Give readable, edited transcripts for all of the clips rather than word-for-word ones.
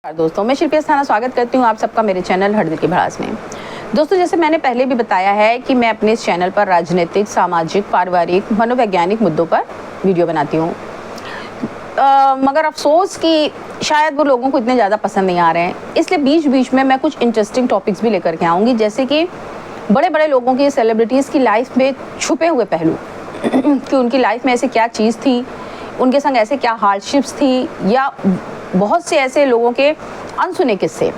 दोस्तों, मैं शिल्पी अस्थाना स्वागत करती हूँ आप सबका मेरे चैनल हर दिल की भड़ास में। दोस्तों, जैसे मैंने पहले भी बताया है कि मैं अपने इस चैनल पर राजनीतिक, सामाजिक, पारिवारिक, मनोवैज्ञानिक मुद्दों पर वीडियो बनाती हूँ। मगर अफसोस कि शायद वो लोगों को इतने ज़्यादा पसंद नहीं आ रहे हैं, इसलिए बीच बीच में मैं कुछ इंटरेस्टिंग टॉपिक्स भी लेकर के आऊँगी, जैसे कि बड़े बड़े लोगों की, सेलिब्रिटीज़ की लाइफ में छुपे हुए पहलू कि उनकी लाइफ में ऐसे क्या चीज़ थी, उनके संग ऐसे क्या हार्डशिप्स थी, या बहुत से ऐसे लोगों के अनसुने किस्से।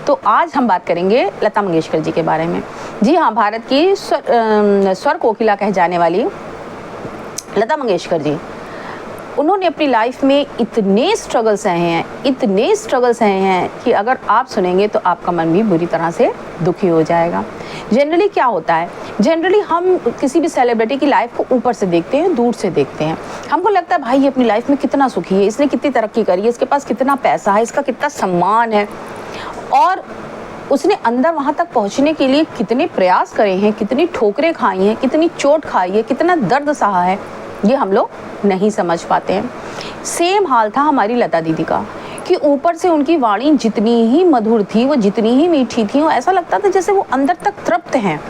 तो आज हम बात करेंगे लता मंगेशकर जी के बारे में। जी हाँ, भारत की स्वर कोकिला कह जाने वाली लता मंगेशकर जी, उन्होंने अपनी लाइफ में इतने स्ट्रगल सहे हैं कि अगर आप सुनेंगे तो आपका मन भी बुरी तरह से दुखी हो जाएगा। जनरली क्या होता है, जनरली हम किसी भी सेलिब्रिटी की लाइफ को ऊपर से देखते हैं, दूर से देखते हैं। हमको लगता है भाई ये अपनी लाइफ में कितना सुखी है, इसने कितनी तरक्की करी है, इसके पास कितना पैसा है, इसका कितना सम्मान है, और उसने अंदर वहाँ तक पहुँचने के लिए कितने प्रयास करे हैं, कितनी ठोकरें खाई हैं, कितनी चोट खाई है, कितना दर्द सहा है, ये हम लोग नहीं समझ पाते हैं। सेम हाल था हमारी लता दीदी का कि ऊपर से उनकी वाणी जितनी ही मधुर थी, वो जितनी ही मीठी थी, वो ऐसा लगता था जैसे वो अंदर तक तृप्त हैं।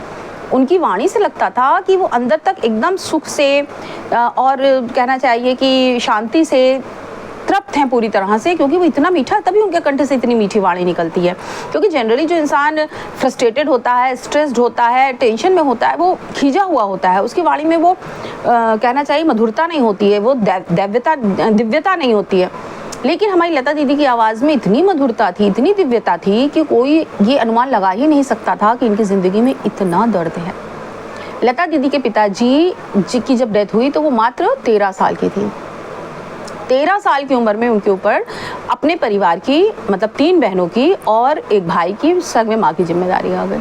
उनकी वाणी से लगता था कि वो अंदर तक एकदम सुख से और कहना चाहिए कि शांति से तृप्त हैं पूरी तरह से, क्योंकि वो इतना मीठा, तभी उनके कंठ से इतनी मीठी वाणी निकलती है। क्योंकि जनरली जो इंसान फ्रस्ट्रेटेड होता है, स्ट्रेस्ड होता है, टेंशन में होता है, वो खींचा हुआ होता है, उसकी वाणी में वो कहना चाहिए मधुरता नहीं होती है, वो दिव्यता नहीं होती है। लेकिन हमारी लता दीदी की आवाज़ में इतनी मधुरता थी, इतनी दिव्यता थी कि कोई ये अनुमान लगा ही नहीं सकता था कि इनकी ज़िंदगी में इतना दर्द है। लता दीदी के पिताजी की जब डेथ हुई तो वो मात्र 13 साल की थी। 13 साल की उम्र में उनके ऊपर अपने परिवार की, मतलब 3 बहनों की और एक भाई की, सग में माँ की जिम्मेदारी आ गई।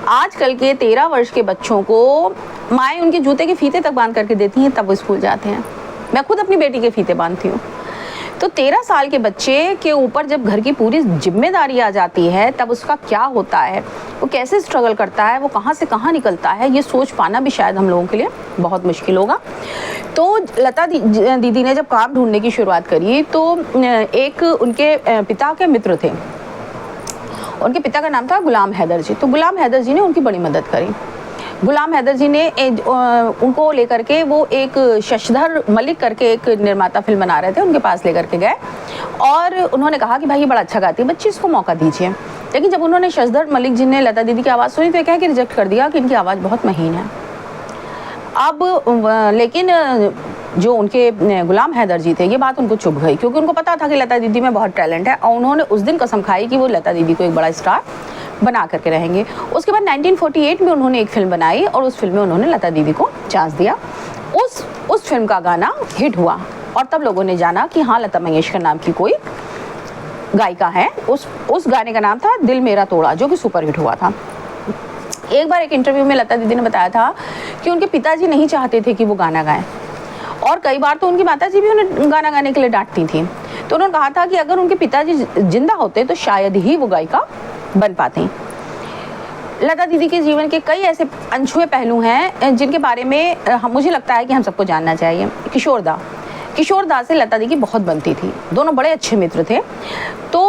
आजकल के 13 वर्ष के बच्चों को माएँ उनके जूते के फीते तक बांध करके देती हैं, तब वो स्कूल जाते हैं। मैं खुद अपनी बेटी के फीते बांधती हूँ। तो 13 साल के बच्चे के ऊपर जब घर की पूरी जिम्मेदारी आ जाती है, तब उसका क्या होता है, वो कैसे स्ट्रगल करता है, वो कहाँ से कहाँ निकलता है, ये सोच पाना भी शायद हम लोगों के लिए बहुत मुश्किल होगा। तो लता दीदी ने जब काम ढूंढने की शुरुआत करी तो एक उनके पिता के मित्र थे, उनके पिता का नाम था गुलाम हैदर जी। तो गुलाम हैदर जी ने उनकी बड़ी मदद करी। गुलाम हैदर जी ने उनको लेकर के, वो एक शशधर मलिक करके एक निर्माता फिल्म बना रहे थे, उनके पास लेकर के गए और उन्होंने कहा कि भाई ये बड़ा अच्छा गाती है बच्ची, इसको मौका दीजिए। लेकिन जब उन्होंने शशधर मलिक जी ने लता दीदी की आवाज़ सुनी तो ये कह के रिजेक्ट कर दिया कि इनकी आवाज़ बहुत महीन है। अब लेकिन जो उनके गुलाम हैदर जी थे, ये बात उनको चुभ गई, क्योंकि उनको पता था कि लता दीदी में बहुत टैलेंट है, और उन्होंने उस दिन कसम खाई कि वो लता दीदी को एक बड़ा स्टार बना करके रहेंगे। उसके बाद 1948 में उन्होंने एक फिल्म बनाई और उस फिल्म में उन्होंने लता दीदी को चांस दिया। उस फिल्म का गाना हिट हुआ और तब लोगों ने जाना कि हाँ, लता मंगेशकर नाम की कोई गायिका है। उस गाने का नाम था दिल मेरा तोड़ा, जो कि सुपर हिट हुआ था। एक बार एक इंटरव्यू में लता दीदी ने बताया था कि उनके पिताजी नहीं चाहते थे कि वो गाना गाएं, और कई बार तो उनकी माताजी भी उन्हें गाना गाने के लिए डांटती थी। तो उन्होंने कहा था कि अगर उनके पिताजी जिंदा होते तो शायद ही वो गायिका बन पाती। लता दीदी के जीवन के कई ऐसे अनछुए पहलू हैं जिनके बारे में मुझे लगता है कि हम सबको जानना चाहिए। किशोर दा से लता दीदी बहुत बनती थी, दोनों बड़े अच्छे मित्र थे। तो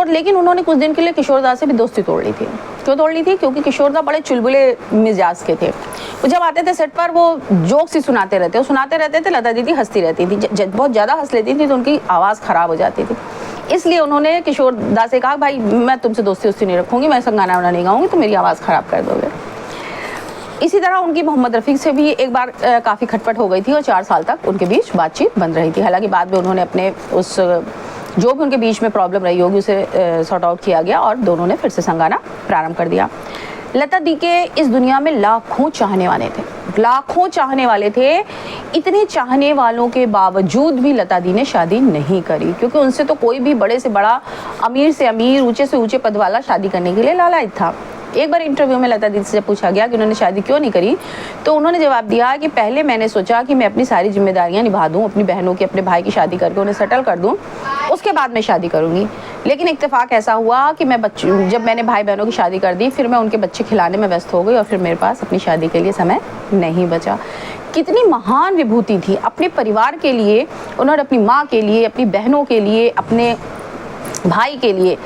लेकिन उन्होंने कुछ दिन के लिए किशोर दा से भी दोस्ती तोड़ ली थी। क्यों तोड़ ली थी? क्योंकि किशोर दा बड़े चुलबुले मिजाज के थे। वो जब आते थे सेट पर, वो जोक्स ही सुनाते रहते थे। लता दीदी हंसती रहती थी, बहुत ज़्यादा हंस लेती थी तो उनकी आवाज़ ख़राब हो जाती थी। इसलिए उन्होंने किशोर दा से कहा, भाई मैं तुमसे दोस्ती नहीं रखूँगी, मैं गाना वाना नहीं गाऊँगी, तो मेरी आवाज़ ख़राब कर दोगे। इसी तरह उनकी मोहम्मद रफ़ी से भी एक बार काफ़ी खटपट हो गई थी और 4 साल तक उनके बीच बातचीत बंद रही थी। हालांकि बाद में उन्होंने अपने जो भी उनके बीच में प्रॉब्लम रही होगी उसे सॉर्ट आउट किया गया और दोनों ने फिर से संगाना प्रारंभ कर दिया। लता दी के इस दुनिया में लाखों चाहने वाले थे। इतने चाहने वालों के बावजूद भी लता दी ने शादी नहीं करी, क्योंकि उनसे तो कोई भी बड़े से बड़ा, अमीर से अमीर, ऊंचे से ऊंचे पद वाला शादी करने के लिए लालायित था। एक बार इंटरव्यू में लता दीदी से जब पूछा गया कि उन्होंने शादी क्यों नहीं करी, तो उन्होंने जवाब दिया कि पहले मैंने सोचा कि मैं अपनी सारी जिम्मेदारियां निभा दूं, अपनी बहनों की, अपने भाई की शादी करके उन्हें सेटल कर दूं, उसके बाद मैं शादी करूंगी। लेकिन इत्तेफाक ऐसा हुआ कि जब मैंने भाई बहनों की शादी कर दी, फिर मैं उनके बच्चे खिलाने में व्यस्त हो गई और फिर मेरे पास अपनी शादी के लिए समय नहीं बचा। कितनी महान विभूति थी अपने परिवार के लिए। उन्होंने अपनी माँ के लिए, अपनी बहनों के लिए, अपने भाई के लिए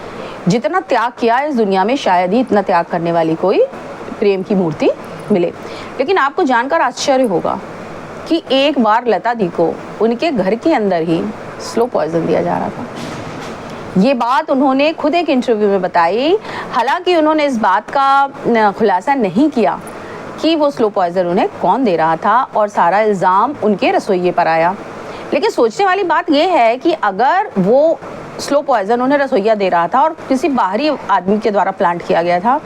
जितना त्याग किया इस दुनिया में शायद ही इतना त्याग करने वाली कोई प्रेम की मूर्ति मिले। लेकिन आपको जानकर आश्चर्य होगा कि एक बार लता दी को उनके घर के अंदर ही स्लो पॉइजन दिया जा रहा था। ये बात उन्होंने खुद एक इंटरव्यू में बताई। हालांकि उन्होंने इस बात का खुलासा नहीं किया कि वो स्लो पॉइजन उन्हें कौन दे रहा था और सारा इल्ज़ाम उनके रसोइये पर आया। लेकिन सोचने वाली बात यह है कि अगर वो स्लो पॉइजन उन्हें रसोइया दे रहा था और किसी बाहरी आदमी के द्वारा प्लांट किया गया था,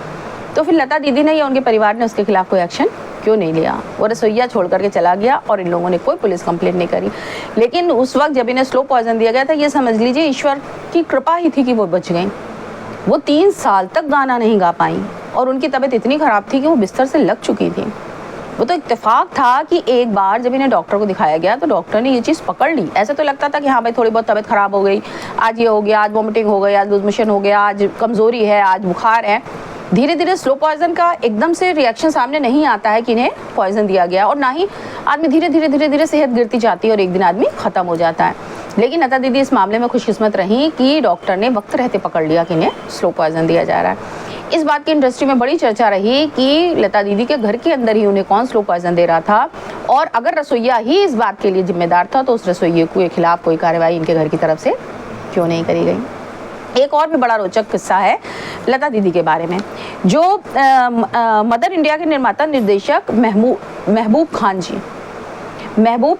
तो फिर लता दीदी ने या उनके परिवार ने उसके खिलाफ कोई एक्शन क्यों नहीं लिया? वो रसोइया छोड़ करके चला गया और इन लोगों ने कोई पुलिस कंप्लेंट नहीं करी। लेकिन उस वक्त जब इन्हें स्लो पॉइजन दिया गया था, ये समझ लीजिए ईश्वर की कृपा ही थी कि वो बच गई। वो 3 साल तक गाना नहीं गा पाई और उनकी तबीयत इतनी ख़राब थी कि वो बिस्तर से लग चुकी थी। वो तो इत्तेफाक था कि एक बार जब इन्हें डॉक्टर को दिखाया गया तो डॉक्टर ने ये चीज़ पकड़ ली। ऐसे तो लगता था कि हाँ भाई थोड़ी बहुत तबीयत ख़राब हो गई, आज ये हो गया, आज वॉमिटिंग हो गई, आज लूज मोशन हो गया, आज कमज़ोरी है, आज बुखार है। धीरे धीरे स्लो पॉइजन का एकदम से रिएक्शन सामने नहीं आता है कि इन्हें पॉइजन दिया गया, और ना ही आदमी धीरे धीरे सेहत गिरती जाती है और एक दिन आदमी ख़त्म हो जाता है। लेकिन लता दीदी इस मामले में खुशकिस्मत रही कि डॉक्टर ने वक्त रहते पकड़ लिया कि इन्हें स्लो पॉइजन दिया जा रहा है। इस बात की इंडस्ट्री में बड़ी चर्चा रही कि लता दीदी के घर के अंदर ही उन्हें कौन स्लो पॉइजन दे रहा था, और अगर रसोइया ही इस बात के लिए जिम्मेदार था तो उस रसोइये के खिलाफ कोई कार्रवाई इनके घर की तरफ से क्यों नहीं करी गई। एक और भी बड़ा रोचक किस्सा है लता दीदी के बारे में। जो मदर इंडिया के निर्माता निर्देशक महबूब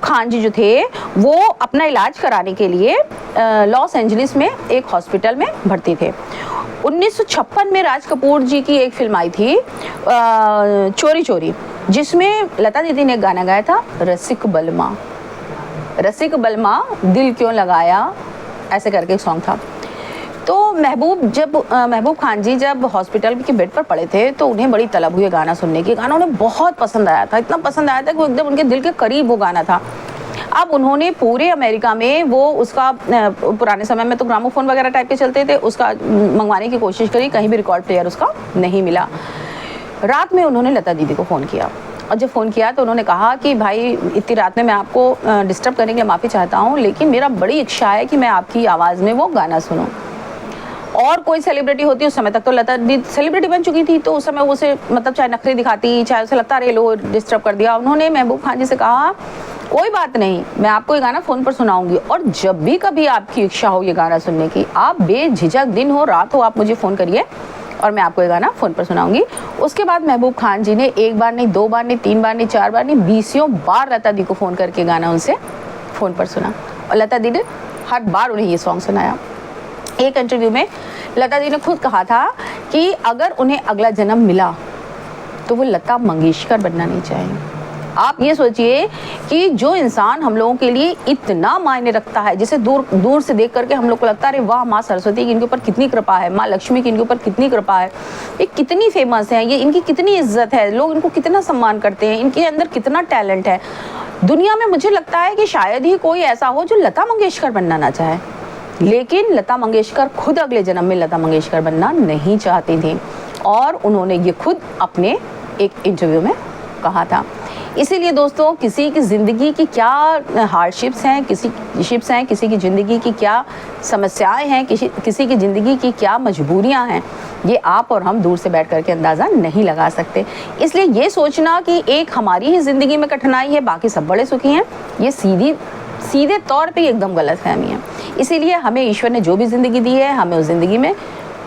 खान जी जो थे, वो अपना इलाज कराने के लिए लॉस एंजलिस में एक हॉस्पिटल में भर्ती थे। 1956 में राज कपूर जी की एक फिल्म आई थी चोरी चोरी, जिसमें लता दीदी ने गाना गाया था रसिक बलमा दिल क्यों लगाया, ऐसे करके एक सॉन्ग था। तो महबूब खान जी जब हॉस्पिटल के बेड पर पड़े थे तो उन्हें बड़ी तलब हुई गाना सुनने की। गाना उन्हें बहुत पसंद आया था, इतना पसंद आया था कि वो एकदम उनके दिल के करीब वो गाना था। अब उन्होंने पूरे अमेरिका में वो उसका, पुराने समय में तो ग्रामोफोन वगैरह टाइप के चलते थे, उसका मंगवाने की कोशिश करी, कहीं भी रिकॉर्ड प्लेयर उसका नहीं मिला। रात में उन्होंने लता दीदी को फ़ोन किया, और जब फ़ोन किया तो उन्होंने कहा कि भाई इतनी रात में मैं आपको डिस्टर्ब करने के लिए माफ़ी चाहता हूँ, लेकिन मेरा बड़ी इच्छा है कि मैं आपकी आवाज़ में वो गाना सुनूँ। और कोई सेलिब्रिटी होती, उस समय तक तो लता दी सेलिब्रिटी बन चुकी थी, तो उस समय उसे मतलब चाहे नखरे दिखाती, चाहे उसे लगता अरे लो डिस्टर्ब कर दिया। उन्होंने महबूब खान जी से कहा कोई बात नहीं, मैं आपको ये गाना फ़ोन पर सुनाऊंगी, और जब भी कभी आपकी इच्छा हो ये गाना सुनने की, आप बेझिझक दिन हो रात हो आप मुझे फ़ोन करिए और मैं आपको ये गाना फ़ोन पर सुनाऊंगी। उसके बाद महबूब खान जी ने एक बार नहीं, 2 बार नहीं, 3 बार नहीं, 4 बार नहीं, 20 बार लता दी को फ़ोन करके गाना उनसे फ़ोन पर सुना, और लता दी ने हर बार उन्हें ये सॉन्ग सुनाया। एक इंटरव्यू में लता दी ने खुद कहा था कि अगर उन्हें अगला जन्म मिला तो वो लता मंगेशकर बनना नहीं चाहेंगे। आप ये सोचिए कि जो इंसान हम लोगों के लिए इतना मायने रखता है, जिसे दूर से देख करके हम लोग को लगता है अरे वाह माँ सरस्वती की इनके ऊपर कितनी कृपा है, माँ लक्ष्मी की इनके ऊपर कितनी कृपा है, ये कितनी फेमस है, ये इनकी कितनी इज्जत है, लोग इनको कितना सम्मान करते हैं, इनके अंदर कितना टैलेंट है। दुनिया में मुझे लगता है कि शायद ही कोई ऐसा हो जो लता मंगेशकर बनना ना चाहे, लेकिन लता मंगेशकर खुद अगले जन्म में लता मंगेशकर बनना नहीं चाहती थी, और उन्होंने ये खुद अपने एक इंटरव्यू में कहा था। इसीलिए दोस्तों, किसी की ज़िंदगी की क्या हार्डशिप्स हैं, किसी की ज़िंदगी की क्या समस्याएं हैं, किसी की ज़िंदगी की क्या मजबूरियां हैं, ये आप और हम दूर से बैठ करके अंदाज़ा नहीं लगा सकते। इसलिए ये सोचना कि एक हमारी ही ज़िंदगी में कठिनाई है, बाकी सब बड़े सुखी हैं, ये सीधे तौर पे एकदम गलतफहमी है। इसीलिए हमें ईश्वर ने जो भी ज़िंदगी दी है, हमें उस ज़िंदगी में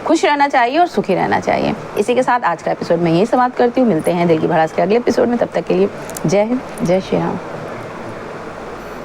खुश रहना चाहिए और सुखी रहना चाहिए। इसी के साथ आज का एपिसोड मैं यही समाप्त करती हूँ। मिलते हैं दिल की भड़ास के अगले एपिसोड में, तब तक के लिए जय हिंद, जय श्री राम।